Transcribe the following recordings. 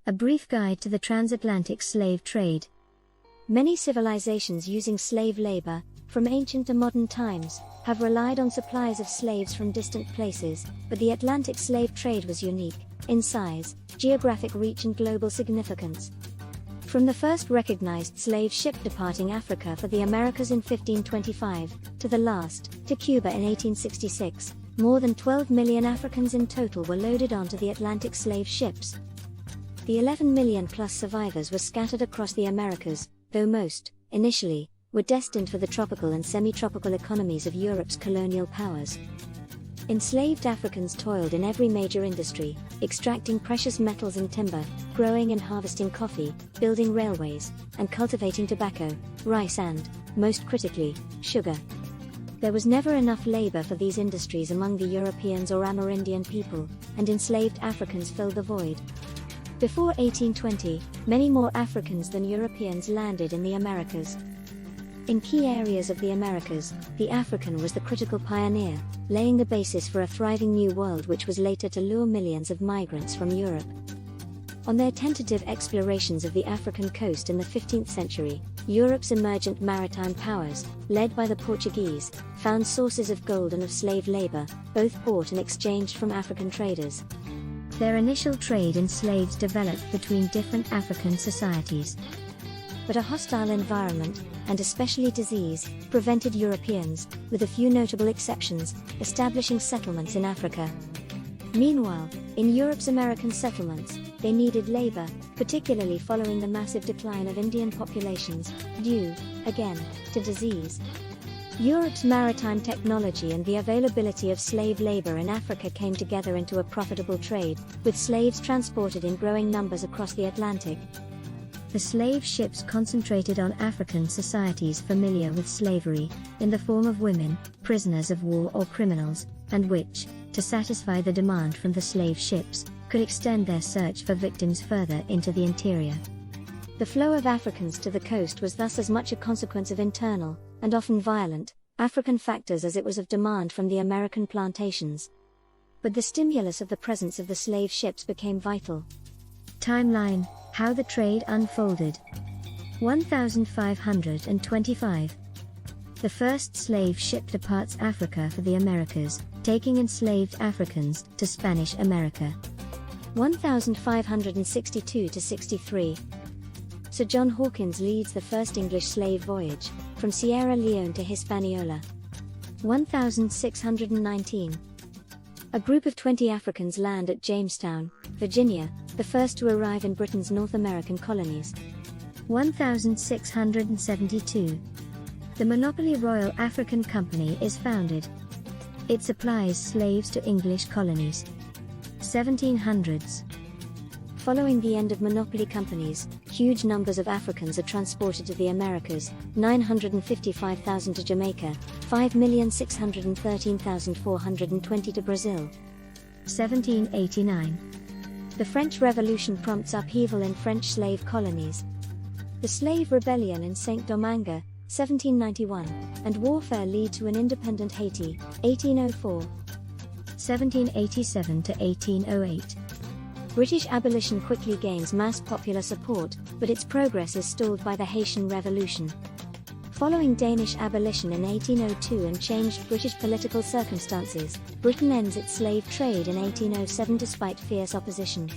A brief guide to the transatlantic slave trade. Many civilizations using slave labor, from ancient to modern times, have relied on supplies of slaves from distant places, but the Atlantic slave trade was unique, in size, geographic reach and global significance. From the first recognized slave ship departing Africa for the Americas in 1525, to the last, to Cuba in 1866, more than 12 million Africans in total were loaded onto the Atlantic slave ships. The 11 million plus survivors were scattered across the Americas, though most, initially, were destined for the tropical and semi-tropical economies of Europe's colonial powers. Enslaved Africans toiled in every major industry, extracting precious metals and timber, growing and harvesting coffee, building railways, and cultivating tobacco, rice and, most critically, sugar. There was never enough labor for these industries among the Europeans or Amerindian people, and enslaved Africans filled the void. Before 1820, many more Africans than Europeans landed in the Americas. In key areas of the Americas, the African was the critical pioneer, laying the basis for a thriving new world which was later to lure millions of migrants from Europe. On their tentative explorations of the African coast in the 15th century, Europe's emergent maritime powers, led by the Portuguese, found sources of gold and of slave labor, both bought and exchanged from African traders. Their initial trade in slaves developed between different African societies. But a hostile environment, and especially disease, prevented Europeans, with a few notable exceptions, establishing settlements in Africa. Meanwhile, in Europe's American settlements, they needed labor, particularly following the massive decline of Indian populations, due, again, to disease. Europe's maritime technology and the availability of slave labor in Africa came together into a profitable trade, with slaves transported in growing numbers across the Atlantic. The slave ships concentrated on African societies familiar with slavery, in the form of women, prisoners of war or criminals, and which, to satisfy the demand from the slave ships, could extend their search for victims further into the interior. The flow of Africans to the coast was thus as much a consequence of internal, and often violent, African factors as it was of demand from the American plantations. But the stimulus of the presence of the slave ships became vital. Timeline: how the trade unfolded. 1525. The first slave ship departs Africa for the Americas, taking enslaved Africans to Spanish America. 1562–63. Sir John Hawkins leads the first English slave voyage, from Sierra Leone to Hispaniola. 1619. A group of 20 Africans land at Jamestown, Virginia, the first to arrive in Britain's North American colonies. 1672. The monopoly Royal African Company is founded. It supplies slaves to English colonies. 1700s. Following the end of monopoly companies, huge numbers of Africans are transported to the Americas, 955,000 to Jamaica, 5,613,420 to Brazil. 1789. The French Revolution prompts upheaval in French slave colonies. The Slave Rebellion in Saint-Domingue, 1791, and warfare lead to an independent Haiti, 1804. 1787–1808. British abolition quickly gains mass popular support, but its progress is stalled by the Haitian Revolution. Following Danish abolition in 1802 and changed British political circumstances, Britain ends its slave trade in 1807 despite fierce opposition.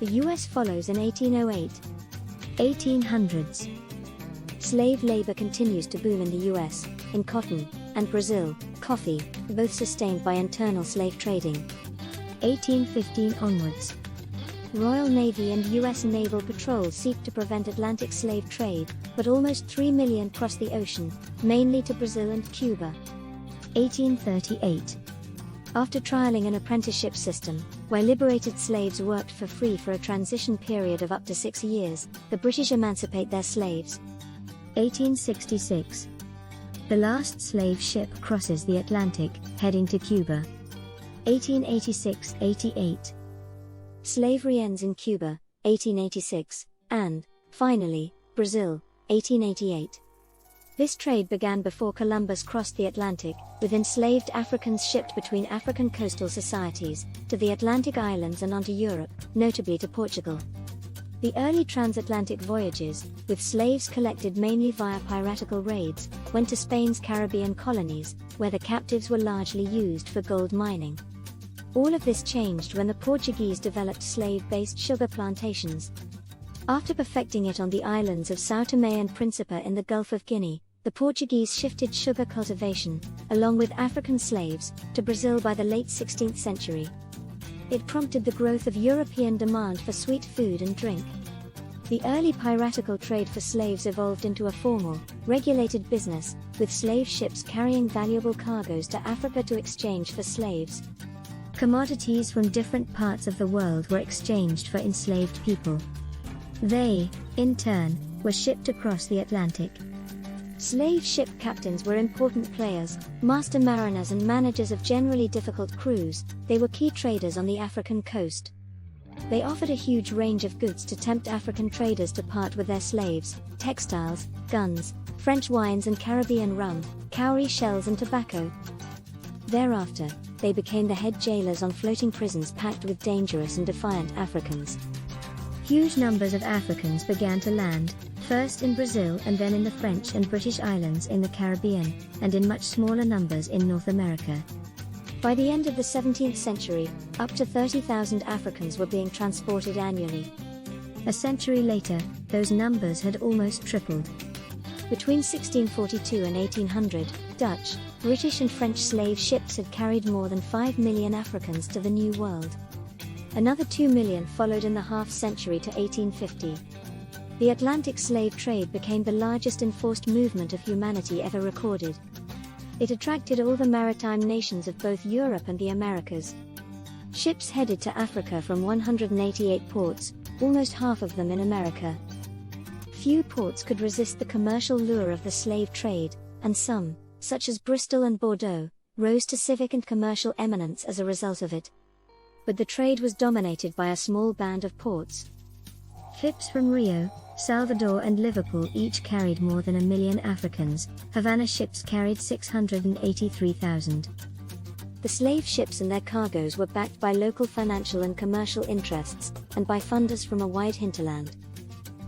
The US follows in 1808. 1800s. Slave labor continues to boom in the US, in cotton, and Brazil, coffee, both sustained by internal slave trading. 1815 onwards. Royal Navy and US Naval Patrol seek to prevent Atlantic slave trade, but almost 3 million cross the ocean, mainly to Brazil and Cuba. 1838. After trialing an apprenticeship system, where liberated slaves worked for free for a transition period of up to 6 years, the British emancipate their slaves. 1866. The last slave ship crosses the Atlantic, heading to Cuba. 1886–88. Slavery ends in Cuba, 1886, and, finally, Brazil, 1888. This trade began before Columbus crossed the Atlantic, with enslaved Africans shipped between African coastal societies, to the Atlantic islands and onto Europe, notably to Portugal. The early transatlantic voyages, with slaves collected mainly via piratical raids, went to Spain's Caribbean colonies, where the captives were largely used for gold mining. All of this changed when the Portuguese developed slave-based sugar plantations. After perfecting it on the islands of São Tomé and Príncipe in the Gulf of Guinea, the Portuguese shifted sugar cultivation, along with African slaves, to Brazil by the late 16th century. It prompted the growth of European demand for sweet food and drink. The early piratical trade for slaves evolved into a formal, regulated business, with slave ships carrying valuable cargoes to Africa to exchange for slaves. Commodities from different parts of the world were exchanged for enslaved people. They, in turn, were shipped across the Atlantic. Slave ship captains were important players, master mariners and managers of generally difficult crews. They were key traders on the African coast. They offered a huge range of goods to tempt African traders to part with their slaves: textiles, guns, French wines and Caribbean rum, cowrie shells and tobacco. Thereafter, they became the head jailers on floating prisons packed with dangerous and defiant Africans. Huge numbers of Africans began to land, first in Brazil and then in the French and British islands in the Caribbean, and in much smaller numbers in North America. By the end of the 17th century, up to 30,000 Africans were being transported annually. A century later, those numbers had almost tripled. Between 1642 and 1800, Dutch, British and French slave ships had carried more than 5 million Africans to the New World. Another 2 million followed in the half-century to 1850. The Atlantic slave trade became the largest enforced movement of humanity ever recorded. It attracted all the maritime nations of both Europe and the Americas. Ships headed to Africa from 188 ports, almost half of them in America. Few ports could resist the commercial lure of the slave trade, and some, such as Bristol and Bordeaux, rose to civic and commercial eminence as a result of it. But the trade was dominated by a small band of ports. Ships from Rio, Salvador and Liverpool each carried more than 1 million Africans. Havana ships carried 683,000. The slave ships and their cargoes were backed by local financial and commercial interests, and by funders from a wide hinterland.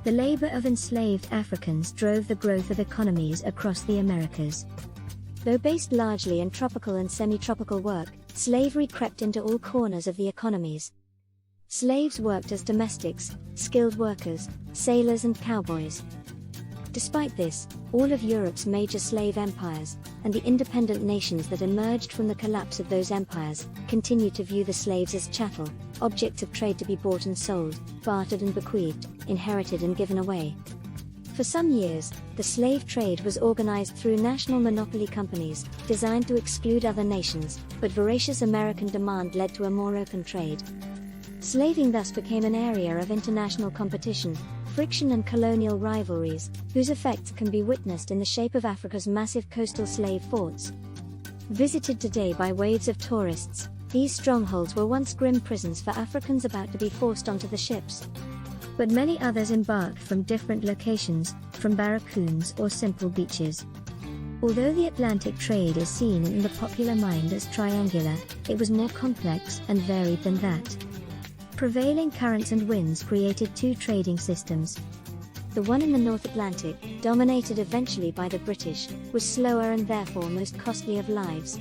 The labor of enslaved Africans drove the growth of economies across the Americas. Though based largely in tropical and semi-tropical work, slavery crept into all corners of the economies. Slaves worked as domestics, skilled workers, sailors and cowboys. Despite this, all of Europe's major slave empires, and the independent nations that emerged from the collapse of those empires, continued to view the slaves as chattel, objects of trade to be bought and sold, bartered and bequeathed, inherited and given away. For some years, the slave trade was organized through national monopoly companies, designed to exclude other nations, but voracious American demand led to a more open trade. Slaving thus became an area of international competition, friction and colonial rivalries, whose effects can be witnessed in the shape of Africa's massive coastal slave forts. Visited today by waves of tourists, these strongholds were once grim prisons for Africans about to be forced onto the ships. But many others embarked from different locations, from barracoons or simple beaches. Although the Atlantic trade is seen in the popular mind as triangular, it was more complex and varied than that. Prevailing currents and winds created two trading systems. The one in the North Atlantic, dominated eventually by the British, was slower and therefore most costly of lives.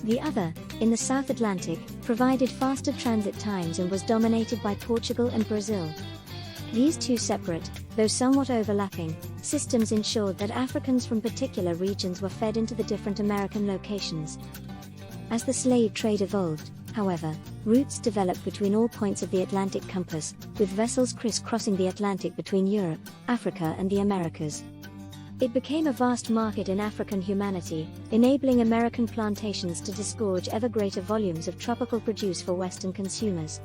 The other, in the South Atlantic, provided faster transit times and was dominated by Portugal and Brazil. These two separate, though somewhat overlapping, systems ensured that Africans from particular regions were fed into the different American locations. As the slave trade evolved, however, routes developed between all points of the Atlantic compass, with vessels criss-crossing the Atlantic between Europe, Africa and the Americas. It became a vast market in African humanity, enabling American plantations to disgorge ever greater volumes of tropical produce for Western consumers.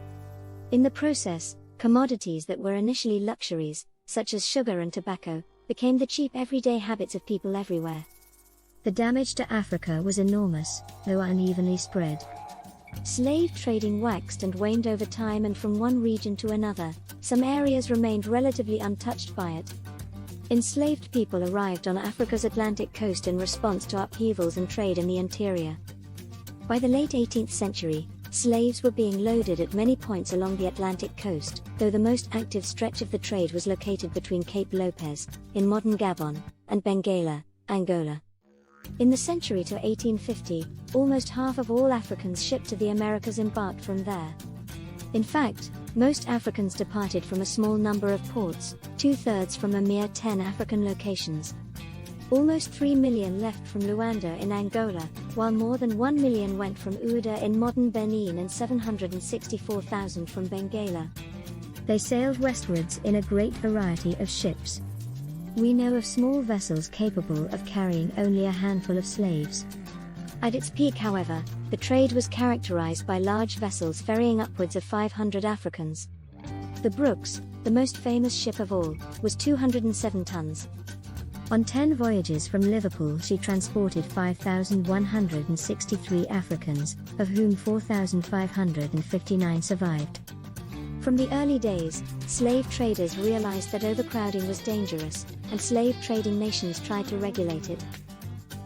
In the process, commodities that were initially luxuries, such as sugar and tobacco, became the cheap everyday habits of people everywhere. The damage to Africa was enormous, though unevenly spread. Slave trading waxed and waned over time, and from one region to another, some areas remained relatively untouched by it. Enslaved people arrived on Africa's Atlantic coast in response to upheavals and trade in the interior. By the late 18th century, Slaves were being loaded at many points along the Atlantic coast, though the most active stretch of the trade was located between Cape Lopez, in modern Gabon, and Benguela, Angola. In the century to 1850, almost half of all Africans shipped to the Americas embarked from there. In fact, most Africans departed from a small number of ports, 2/3 from a mere 10 African locations. Almost 3 million left from Luanda in Angola, while more than 1 million went from Ouidah in modern Benin and 764,000 from Benguela. They sailed westwards in a great variety of ships. We know of small vessels capable of carrying only a handful of slaves. At its peak, however, the trade was characterized by large vessels ferrying upwards of 500 Africans. The Brooks, the most famous ship of all, was 207 tons. On 10 voyages from Liverpool she transported 5,163 Africans, of whom 4,559 survived. From the early days, slave traders realized that overcrowding was dangerous, and slave trading nations tried to regulate it.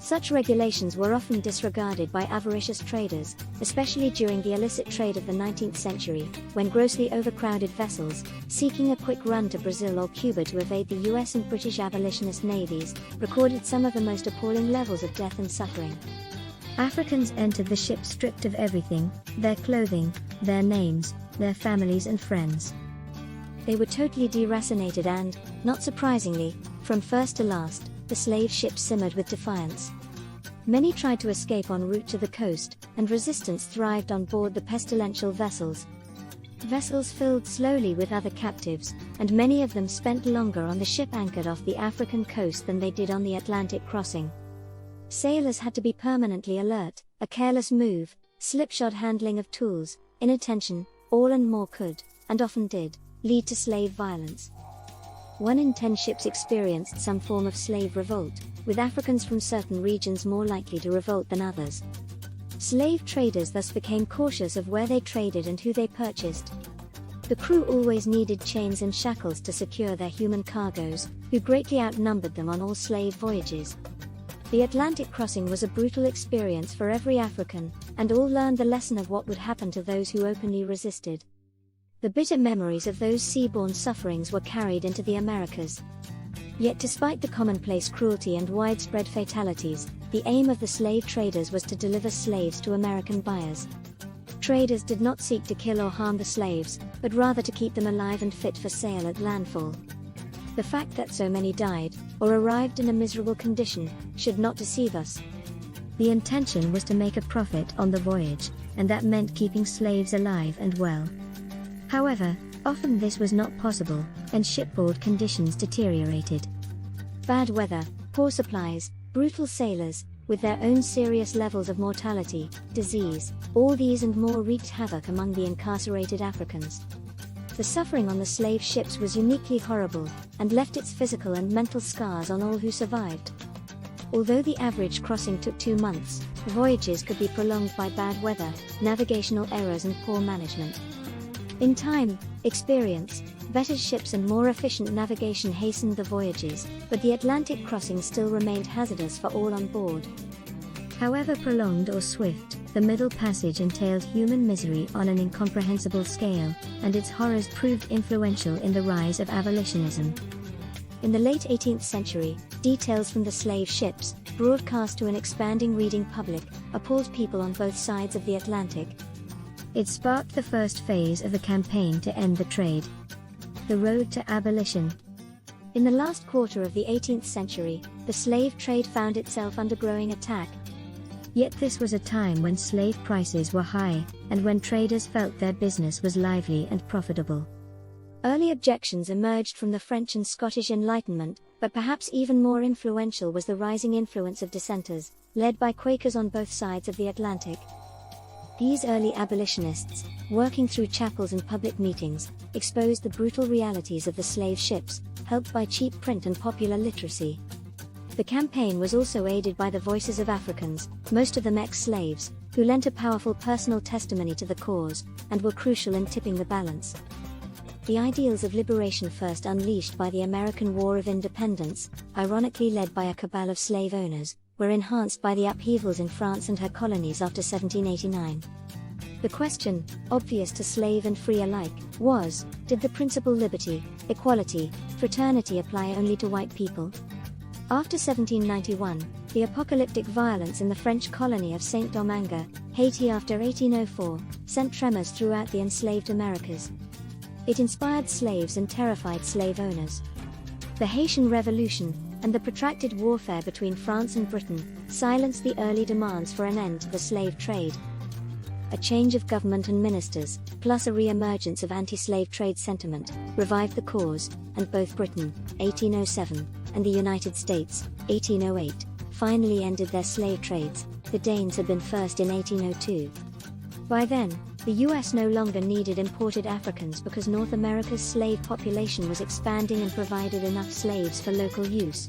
Such regulations were often disregarded by avaricious traders, especially during the illicit trade of the 19th century, when grossly overcrowded vessels, seeking a quick run to Brazil or Cuba to evade the US and British abolitionist navies, recorded some of the most appalling levels of death and suffering. Africans entered the ship stripped of everything: their clothing, their names, their families and friends. They were totally deracinated and, not surprisingly, from first to last, the slave ships simmered with defiance. Many tried to escape en route to the coast, and resistance thrived on board the pestilential vessels. Vessels filled slowly with other captives, and many of them spent longer on the ship anchored off the African coast than they did on the Atlantic crossing. Sailors had to be permanently alert. A careless move, slipshod handling of tools, inattention, all and more could, and often did, lead to slave violence. 1 in 10 ships experienced some form of slave revolt, with Africans from certain regions more likely to revolt than others. Slave traders thus became cautious of where they traded and who they purchased. The crew always needed chains and shackles to secure their human cargoes, who greatly outnumbered them on all slave voyages. The Atlantic crossing was a brutal experience for every African, and all learned the lesson of what would happen to those who openly resisted. The bitter memories of those seaborne sufferings were carried into the Americas. Yet despite the commonplace cruelty and widespread fatalities, the aim of the slave traders was to deliver slaves to American buyers. Traders did not seek to kill or harm the slaves, but rather to keep them alive and fit for sale at landfall. The fact that so many died, or arrived in a miserable condition, should not deceive us. The intention was to make a profit on the voyage, and that meant keeping slaves alive and well. However, often this was not possible, and shipboard conditions deteriorated. Bad weather, poor supplies, brutal sailors, with their own serious levels of mortality, disease, all these and more wreaked havoc among the incarcerated Africans. The suffering on the slave ships was uniquely horrible, and left its physical and mental scars on all who survived. Although the average crossing took 2 months, voyages could be prolonged by bad weather, navigational errors and poor management. In time, experience, better ships and more efficient navigation hastened the voyages, but the Atlantic crossing still remained hazardous for all on board. However prolonged or swift, the Middle Passage entailed human misery on an incomprehensible scale, and its horrors proved influential in the rise of abolitionism. In the late 18th century, details from the slave ships, broadcast to an expanding reading public, appalled people on both sides of the Atlantic. It sparked the first phase of the campaign to end the trade. The road to abolition. In the last quarter of the 18th century, the slave trade found itself under growing attack. Yet this was a time when slave prices were high, and when traders felt their business was lively and profitable. Early objections emerged from the French and Scottish Enlightenment, but perhaps even more influential was the rising influence of dissenters, led by Quakers on both sides of the Atlantic. These early abolitionists, working through chapels and public meetings, exposed the brutal realities of the slave ships, helped by cheap print and popular literacy. The campaign was also aided by the voices of Africans, most of them ex-slaves, who lent a powerful personal testimony to the cause, and were crucial in tipping the balance. The ideals of liberation first unleashed by the American War of Independence, ironically led by a cabal of slave owners, were enhanced by the upheavals in France and her colonies after 1789. The question, obvious to slave and free alike, was, did the principle liberty, equality, fraternity apply only to white people? After 1791, the apocalyptic violence in the French colony of Saint-Domingue, Haiti after 1804, sent tremors throughout the enslaved Americas. It inspired slaves and terrified slave owners. The Haitian Revolution, and the protracted warfare between France and Britain, silenced the early demands for an end to the slave trade. A change of government and ministers, plus a re-emergence of anti-slave trade sentiment, revived the cause, and both Britain, 1807, and the United States, 1808, finally ended their slave trades. The Danes had been first in 1802. By then, the US no longer needed imported Africans because North America's slave population was expanding and provided enough slaves for local use.